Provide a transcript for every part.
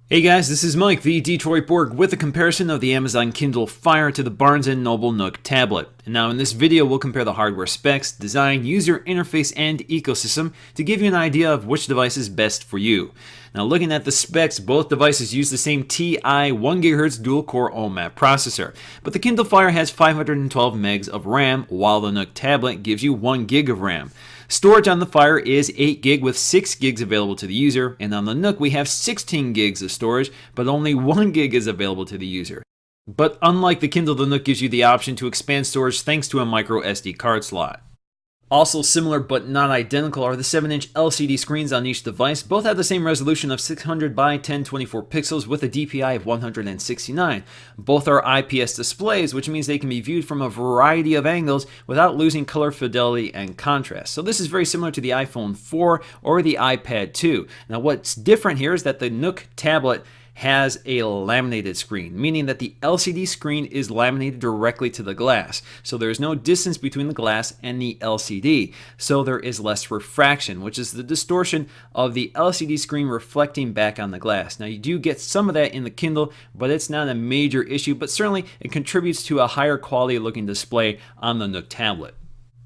Hey guys, this is Mike, the Detroit Borg, with a comparison of the Amazon Kindle Fire to the Barnes & Noble Nook tablet. And now in this video, we'll compare the hardware specs, design, user interface, and ecosystem to give you an idea of which device is best for you. Now looking at the specs, both devices use the same TI 1GHz dual-core OMAP processor, but the Kindle Fire has 512 megs of RAM, while the Nook tablet gives you 1 gig of RAM. Storage on the Fire is 8 gig with 6 gigs available to the user, and on the Nook we have 16 gigs of storage, but only 1 gig is available to the user. But unlike the Kindle, the Nook gives you the option to expand storage thanks to a micro SD card slot. Also similar but not identical are the 7-inch LCD screens on each device. Both have the same resolution of 600 by 1024 pixels with a DPI of 169. Both are IPS displays, which means they can be viewed from a variety of angles without losing color fidelity and contrast. So this is very similar to the iPhone 4 or the iPad 2. Now what's different here is that the Nook tablet has a laminated screen, meaning that the LCD screen is laminated directly to the glass. So there is no distance between the glass and the LCD. So there is less refraction, which is the distortion of the LCD screen reflecting back on the glass. Now you do get some of that in the Kindle, but it's not a major issue, but certainly it contributes to a higher quality looking display on the Nook tablet.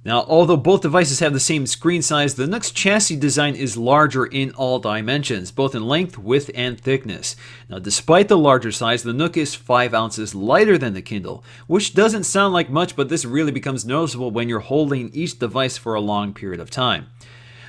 Now, although both devices have the same screen size, the Nook's chassis design is larger in all dimensions, both in length, width, and thickness. Now, despite the larger size, the Nook is 5 ounces lighter than the Kindle, which doesn't sound like much, but this really becomes noticeable when you're holding each device for a long period of time.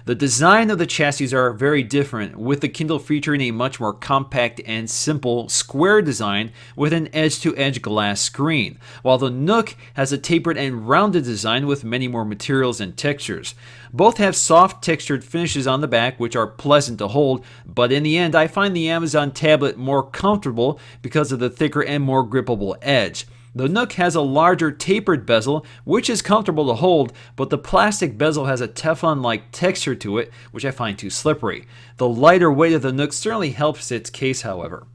The design of the chassis are very different, with the Kindle featuring a much more compact and simple square design with an edge-to-edge glass screen, while the Nook has a tapered and rounded design with many more materials and textures. Both have soft textured finishes on the back which are pleasant to hold, but in the end I find the Amazon tablet more comfortable because of the thicker and more grippable edge. The Nook has a larger tapered bezel, which is comfortable to hold, but the plastic bezel has a Teflon-like texture to it, which I find too slippery. The lighter weight of the Nook certainly helps its case, however.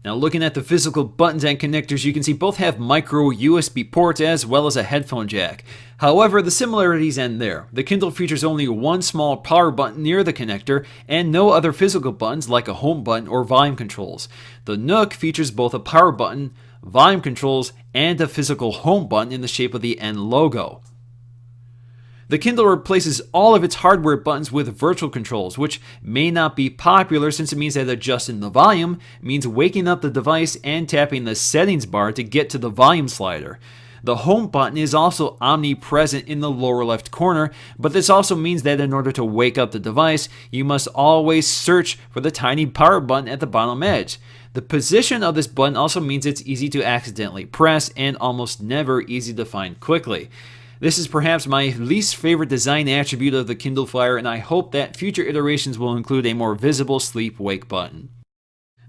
Now looking at the physical buttons and connectors, you can see both have micro USB ports as well as a headphone jack. However, the similarities end there. The Kindle features only one small power button near the connector and no other physical buttons like a home button or volume controls. The Nook features both a power button, volume controls, and a physical home button in the shape of the N logo. The Kindle replaces all of its hardware buttons with virtual controls, which may not be popular since it means that adjusting the volume means waking up the device and tapping the settings bar to get to the volume slider. The home button is also omnipresent in the lower left corner, but this also means that in order to wake up the device, you must always search for the tiny power button at the bottom edge. The position of this button also means it's easy to accidentally press and almost never easy to find quickly. This is perhaps my least favorite design attribute of the Kindle Fire, and I hope that future iterations will include a more visible sleep-wake button.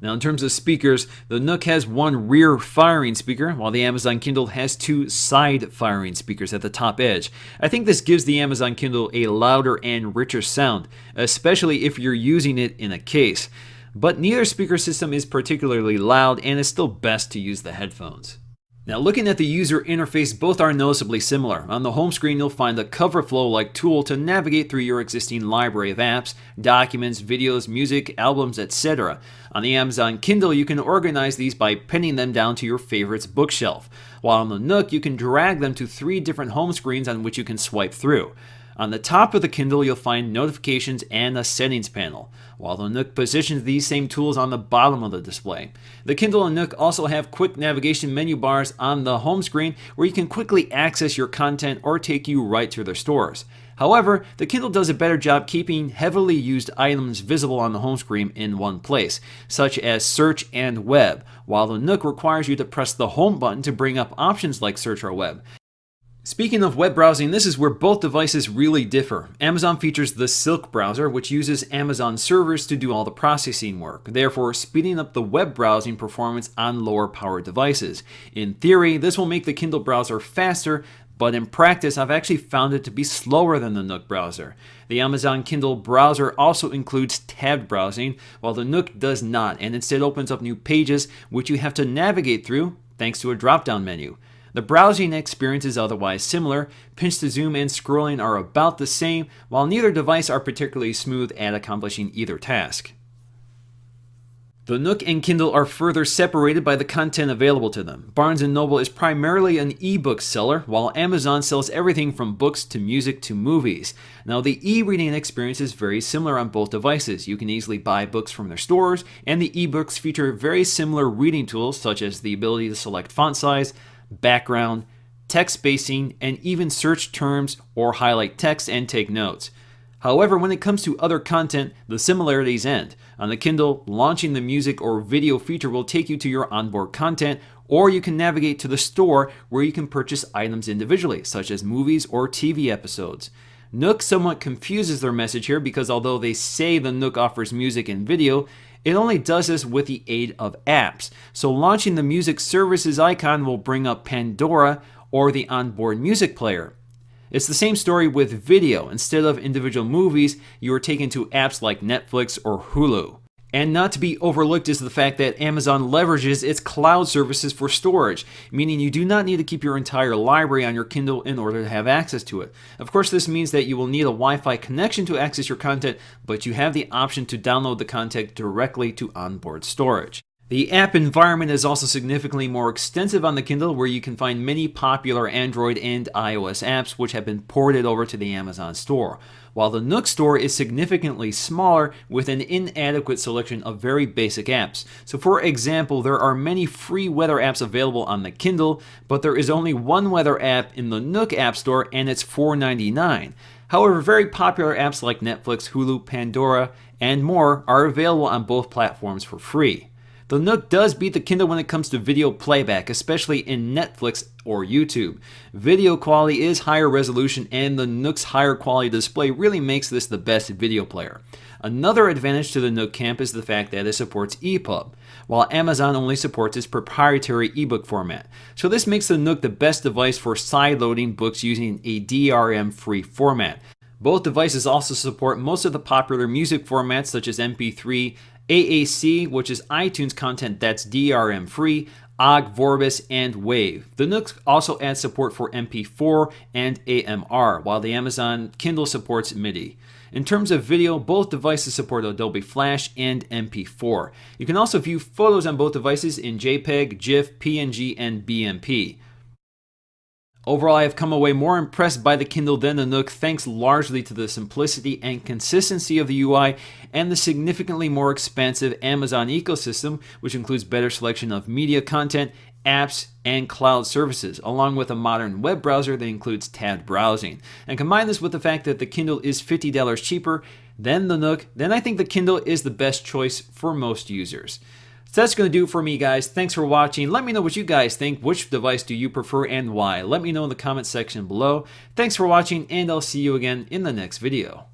Now in terms of speakers, the Nook has one rear firing speaker, while the Amazon Kindle has 2 side firing speakers at the top edge. I think this gives the Amazon Kindle a louder and richer sound, especially if you're using it in a case. But neither speaker system is particularly loud, and it's still best to use the headphones. Now looking at the user interface, both are noticeably similar. On the home screen you'll find the cover flow-like tool to navigate through your existing library of apps, documents, videos, music, albums, etc. On the Amazon Kindle you can organize these by pinning them down to your favorites bookshelf, while on the Nook you can drag them to 3 different home screens on which you can swipe through. On the top of the Kindle, you'll find notifications and a settings panel, while the Nook positions these same tools on the bottom of the display. The Kindle and Nook also have quick navigation menu bars on the home screen where you can quickly access your content or take you right to their stores. However, the Kindle does a better job keeping heavily used items visible on the home screen in one place, such as search and web, while the Nook requires you to press the home button to bring up options like search or web. Speaking of web browsing, this is where both devices really differ. Amazon features the Silk browser, which uses Amazon servers to do all the processing work, therefore speeding up the web browsing performance on lower powered devices. In theory, this will make the Kindle browser faster, but in practice I've actually found it to be slower than the Nook browser. The Amazon Kindle browser also includes tabbed browsing, while the Nook does not, and instead opens up new pages which you have to navigate through thanks to a drop-down menu. The browsing experience is otherwise similar. Pinch to zoom and scrolling are about the same, while neither device are particularly smooth at accomplishing either task. The Nook and Kindle are further separated by the content available to them. Barnes & Noble is primarily an ebook seller, while Amazon sells everything from books to music to movies. Now, the e-reading experience is very similar on both devices. You can easily buy books from their stores, and the ebooks feature very similar reading tools such as the ability to select font size, background, text spacing, and even search terms or highlight text and take notes. However, when it comes to other content, the similarities end. On the Kindle, launching the music or video feature will take you to your onboard content, or you can navigate to the store where you can purchase items individually, such as movies or TV episodes. Nook somewhat confuses their message here because although they say the Nook offers music and video, it only does this with the aid of apps. So launching the music services icon will bring up Pandora or the onboard music player. It's the same story with video. Instead of individual movies, you are taken to apps like Netflix or Hulu. And not to be overlooked is the fact that Amazon leverages its cloud services for storage, meaning you do not need to keep your entire library on your Kindle in order to have access to it. Of course, this means that you will need a Wi-Fi connection to access your content, but you have the option to download the content directly to onboard storage. The app environment is also significantly more extensive on the Kindle, where you can find many popular Android and iOS apps which have been ported over to the Amazon store, while the Nook store is significantly smaller with an inadequate selection of very basic apps. So for example, there are many free weather apps available on the Kindle, but there is only one weather app in the Nook app store and it's $4.99. However, very popular apps like Netflix, Hulu, Pandora, and more are available on both platforms for free. The Nook does beat the Kindle when it comes to video playback, especially in Netflix or YouTube. Video quality is higher resolution, and the Nook's higher quality display really makes this the best video player. Another advantage to the Nook camp is the fact that it supports EPUB, while Amazon only supports its proprietary ebook format. So this makes the Nook the best device for sideloading books using a DRM-free format. Both devices also support most of the popular music formats such as MP3, AAC, which is iTunes content that's DRM free, OGG, Vorbis, and WAV. The Nook also adds support for MP4 and AMR, while the Amazon Kindle supports MIDI. In terms of video, both devices support Adobe Flash and MP4. You can also view photos on both devices in JPEG, GIF, PNG, and BMP. Overall, I have come away more impressed by the Kindle than the Nook, thanks largely to the simplicity and consistency of the UI and the significantly more expansive Amazon ecosystem, which includes better selection of media content, apps, and cloud services, along with a modern web browser that includes tabbed browsing. And combine this with the fact that the Kindle is $50 cheaper than the Nook, then I think the Kindle is the best choice for most users. So that's going to do it for me, guys. Thanks for watching. Let me know what you guys think. Which device do you prefer and why? Let me know in the comment section below. Thanks for watching, and I'll see you again in the next video.